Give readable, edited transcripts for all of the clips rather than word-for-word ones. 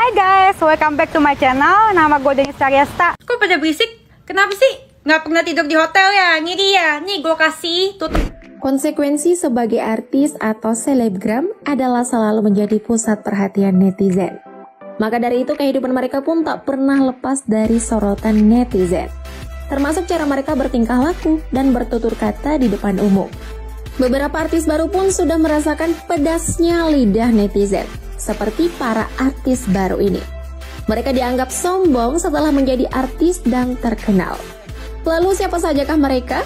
Hai guys, welcome back to my channel. Nama gue Denis Karyasta. Kok pada berisik? Kenapa sih? Nggak pernah tidur di hotel ya? Ini dia, nih gue kasih tutup. Konsekuensi sebagai artis atau selebgram adalah selalu menjadi pusat perhatian netizen. Maka dari itu kehidupan mereka pun tak pernah lepas dari sorotan netizen. Termasuk cara mereka bertingkah laku dan bertutur kata di depan umum. Beberapa artis baru pun sudah merasakan pedasnya lidah netizen, seperti para artis baru ini. Mereka dianggap sombong setelah menjadi artis dan terkenal. Lalu siapa sajakah mereka?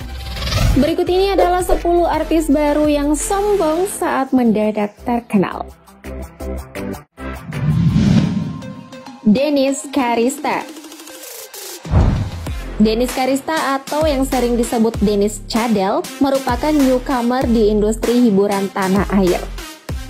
Berikut ini adalah 10 artis baru yang sombong saat mendadak terkenal. Denis Karyasta. Denis Karyasta atau yang sering disebut Denis Cadel merupakan newcomer di industri hiburan tanah air.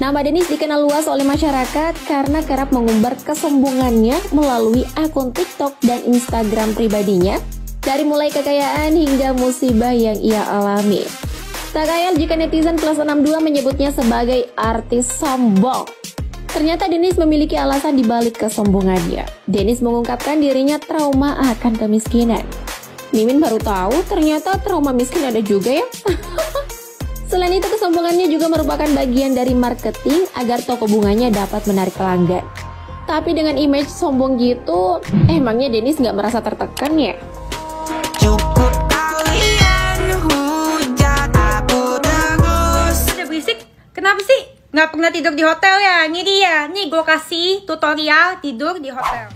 Nama Denis dikenal luas oleh masyarakat karena kerap mengumbar kesombongannya melalui akun TikTok dan Instagram pribadinya, dari mulai kekayaan hingga musibah yang ia alami. Tak kayal jika netizen kelas 62 menyebutnya sebagai artis sombong. Ternyata Denis memiliki alasan dibalik kesombongannya. Denis mengungkapkan dirinya trauma akan kemiskinan. Mimin baru tahu ternyata trauma miskin ada juga ya. Selain itu, kesombongannya juga merupakan bagian dari marketing agar toko bunganya dapat menarik pelanggan. Tapi dengan image sombong gitu, emangnya Denis nggak merasa tertekan ya? Cukup kalian hujat aku terus. Ada berisik? Kenapa sih? Nggak pernah tidur di hotel ya? Ini dia, nih gue kasih tutorial tidur di hotel.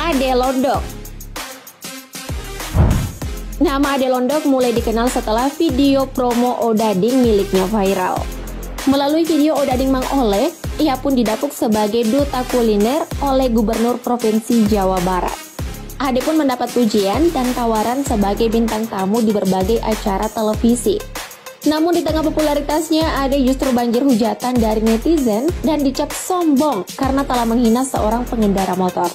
Ade Londok. Nama Ade Londok mulai dikenal setelah video promo Odading miliknya viral. Melalui video Odading Mang Oleh, ia pun didapuk sebagai duta kuliner oleh Gubernur Provinsi Jawa Barat. Ade pun mendapat pujian dan tawaran sebagai bintang tamu di berbagai acara televisi. Namun di tengah popularitasnya, Ade justru banjir hujatan dari netizen dan dicap sombong karena telah menghina seorang pengendara motor.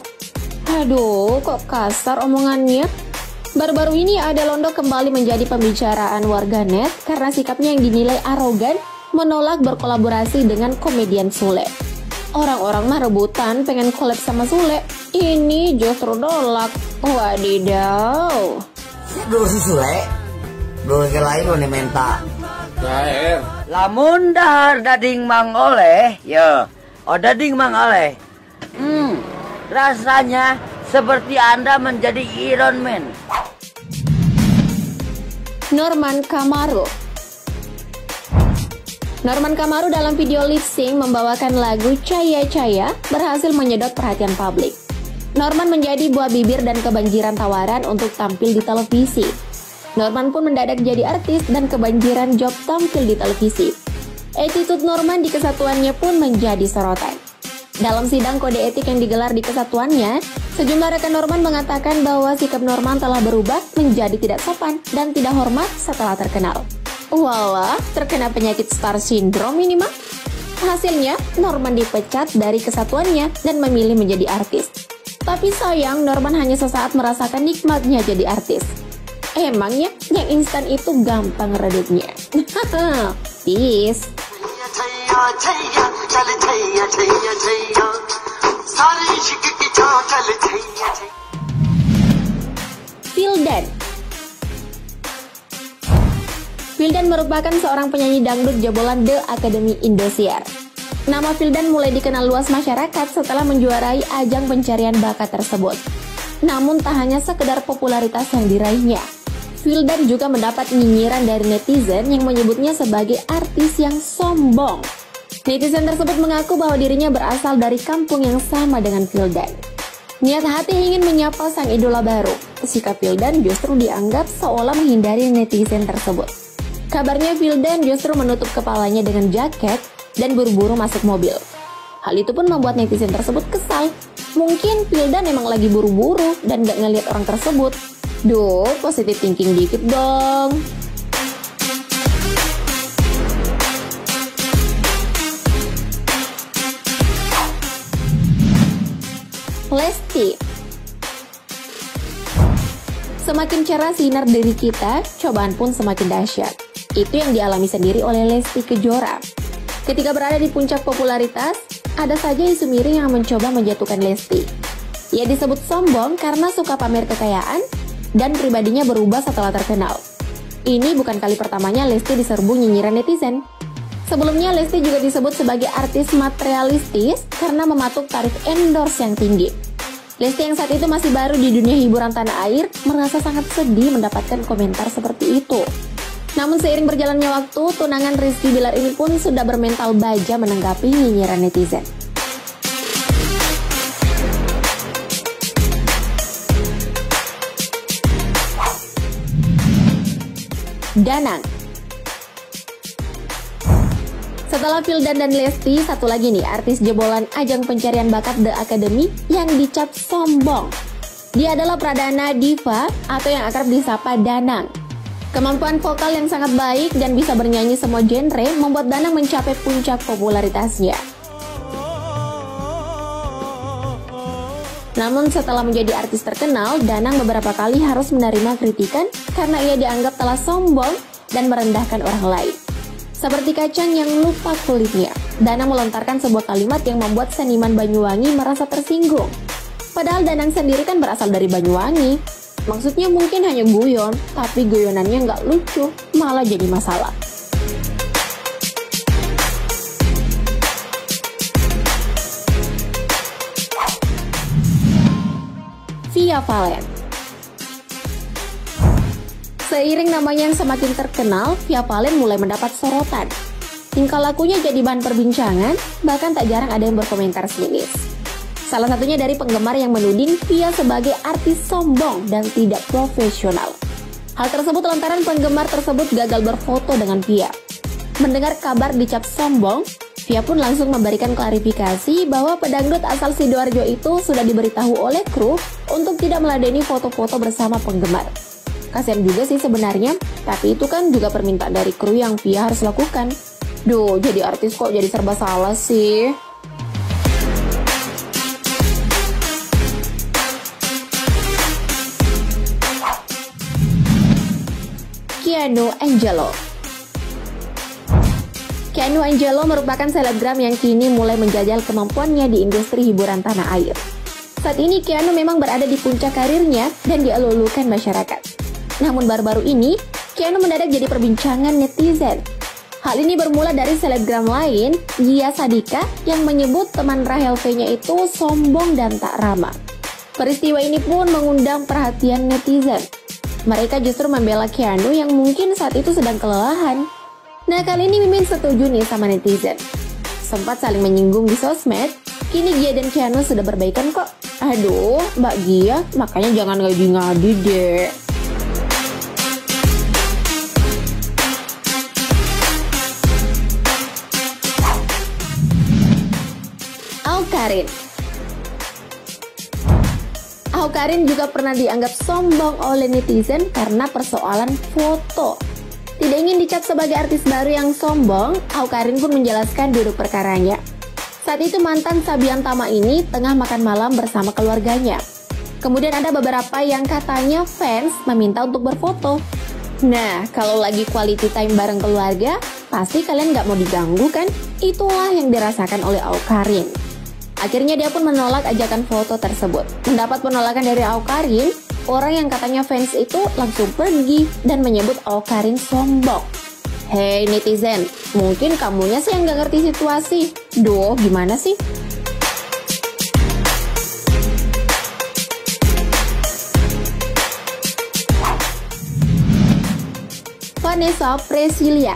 Aduh, kok kasar omongannya? Baru-baru ini Ade Londok kembali menjadi pembicaraan warganet karena sikapnya yang dinilai arogan menolak berkolaborasi dengan komedian Sule. Orang-orang mah rebutan pengen collab sama Sule, ini justru nolak. Wadidaw. Duh si Sule, duh lain nih menta. Gaer. Lamun dahar dading Mang Oleh, ya, dading Mang Oleh. Rasanya seperti Anda menjadi Iron Man. Norman Kamaru. Norman Kamaru dalam video lip sync membawakan lagu Caya Caya berhasil menyedot perhatian publik. Norman menjadi buah bibir dan kebanjiran tawaran untuk tampil di televisi. Norman pun mendadak jadi artis dan kebanjiran job tampil di televisi. Attitude Norman di kesatuannya pun menjadi sorotan. Dalam sidang kode etik yang digelar di kesatuannya, sejumlah rekan Norman mengatakan bahwa sikap Norman telah berubah menjadi tidak sopan dan tidak hormat setelah terkenal. Walah, terkena penyakit star syndrome ini mah. Hasilnya, Norman dipecat dari kesatuannya dan memilih menjadi artis. Tapi sayang, Norman hanya sesaat merasakan nikmatnya jadi artis. Emangnya yang instan itu gampang redupnya. Peace. Vildan. Vildan merupakan seorang penyanyi dangdut jebolan The Academy Indosiar. Nama Vildan mulai dikenal luas masyarakat setelah menjuarai ajang pencarian bakat tersebut. Namun tak hanya sekedar popularitas yang diraihnya, Vildan juga mendapat nyinyiran dari netizen yang menyebutnya sebagai artis yang sombong. Netizen tersebut mengaku bahwa dirinya berasal dari kampung yang sama dengan Vildan. Niat hati ingin menyapa sang idola baru. Sikap Vildan justru dianggap seolah menghindari netizen tersebut. Kabarnya Vildan justru menutup kepalanya dengan jaket dan buru-buru masuk mobil. Hal itu pun membuat netizen tersebut kesal. Mungkin Vildan emang lagi buru-buru dan gak ngeliat orang tersebut. Duh, positive thinking dikit dong. Lesti. Semakin cerah sinar diri kita, cobaan pun semakin dahsyat. Itu yang dialami sendiri oleh Lesti Kejora. Ketika berada di puncak popularitas, ada saja isu miring yang mencoba menjatuhkan Lesti. Ia disebut sombong karena suka pamer kekayaan dan pribadinya berubah setelah terkenal. Ini bukan kali pertamanya Lesti diserbu nyinyiran netizen. Sebelumnya Lesti juga disebut sebagai artis materialistis karena mematuk tarif endorse yang tinggi. Lesti yang saat itu masih baru di dunia hiburan tanah air merasa sangat sedih mendapatkan komentar seperti itu. Namun seiring berjalannya waktu, tunangan Rizky Bilar ini pun sudah bermental baja menanggapi nyinyiran netizen. Danang. Setelah Vildan dan Lesti, satu lagi nih artis jebolan ajang pencarian bakat The Academy yang dicap sombong. Dia adalah Pradana Diva atau yang akrab disapa Danang. Kemampuan vokal yang sangat baik dan bisa bernyanyi semua genre membuat Danang mencapai puncak popularitasnya. Namun setelah menjadi artis terkenal, Danang beberapa kali harus menerima kritikan karena ia dianggap telah sombong dan merendahkan orang lain. Seperti kacang yang lupa kulitnya, Danang melontarkan sebuah kalimat yang membuat seniman Banyuwangi merasa tersinggung. Padahal Danang sendiri kan berasal dari Banyuwangi. Maksudnya mungkin hanya guyon, tapi guyonannya nggak lucu, malah jadi masalah. Via Valen. Seiring namanya yang semakin terkenal, Via Valen mulai mendapat sorotan. Tingkah lakunya jadi bahan perbincangan, bahkan tak jarang ada yang berkomentar sinis. Salah satunya dari penggemar yang menuding Via sebagai artis sombong dan tidak profesional. Hal tersebut lantaran penggemar tersebut gagal berfoto dengan Via. Mendengar kabar dicap sombong, Via pun langsung memberikan klarifikasi bahwa pedangdut asal Sidoarjo itu sudah diberitahu oleh kru untuk tidak meladeni foto-foto bersama penggemar. Kasian juga sih sebenarnya, tapi itu kan juga permintaan dari kru yang Via harus lakukan. Duh, jadi artis kok jadi serba salah sih. Keanu Angelo. Keanu Angelo merupakan selebgram yang kini mulai menjajal kemampuannya di industri hiburan tanah air. Saat ini Keanu memang berada di puncak karirnya dan dielulukan masyarakat. Namun baru-baru ini, Keanu mendadak jadi perbincangan netizen. Hal ini bermula dari selebgram lain, Gia Sadika, yang menyebut teman Rahel V-nya itu sombong dan tak ramah. Peristiwa ini pun mengundang perhatian netizen. Mereka justru membela Keanu yang mungkin saat itu sedang kelelahan. Nah, kali ini Mimin setuju nih sama netizen. Sempat saling menyinggung di sosmed, kini Gia dan Keanu sudah berbaikan kok. Aduh, Mbak Gia, makanya jangan ngadi-ngadi deh. Awkarin. Awkarin juga pernah dianggap sombong oleh netizen karena persoalan foto. Tidak ingin dicap sebagai artis baru yang sombong, Awkarin pun menjelaskan duduk perkaranya. Saat itu mantan Sabian Tama ini tengah makan malam bersama keluarganya. Kemudian ada beberapa yang katanya fans meminta untuk berfoto. Nah, kalau lagi quality time bareng keluarga, pasti kalian nggak mau diganggu kan? Itulah yang dirasakan oleh Awkarin. Akhirnya dia pun menolak ajakan foto tersebut. Mendapat penolakan dari Awkarin, orang yang katanya fans itu langsung pergi dan menyebut Awkarin sombong. Hei netizen, mungkin kamunya sih yang gak ngerti situasi. Duh, gimana sih? Vanessa Presilia.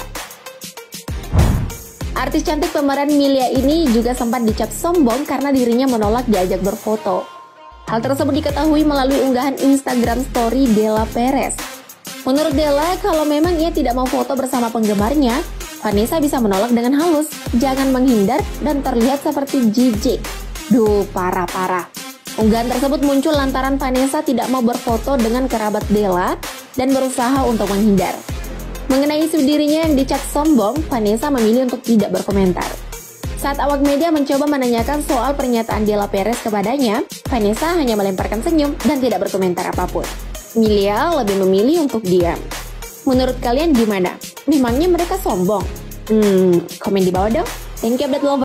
Artis cantik pemeran Milia ini juga sempat dicap sombong karena dirinya menolak diajak berfoto. Hal tersebut diketahui melalui unggahan Instagram story Della Perez. Menurut Della, kalau memang ia tidak mau foto bersama penggemarnya, Vanessa bisa menolak dengan halus, jangan menghindar dan terlihat seperti jijik. Duh, parah-parah. Unggahan tersebut muncul lantaran Vanessa tidak mau berfoto dengan kerabat Della dan berusaha untuk menghindar. Mengenai isu dirinya yang dicap sombong, Vanessa memilih untuk tidak berkomentar. Saat awak media mencoba menanyakan soal pernyataan Della Perez kepadanya, Vanessa hanya melemparkan senyum dan tidak berkomentar apapun. Milia lebih memilih untuk diam. Menurut kalian gimana? Memangnya mereka sombong? Komen di bawah dong. Thank you update lover.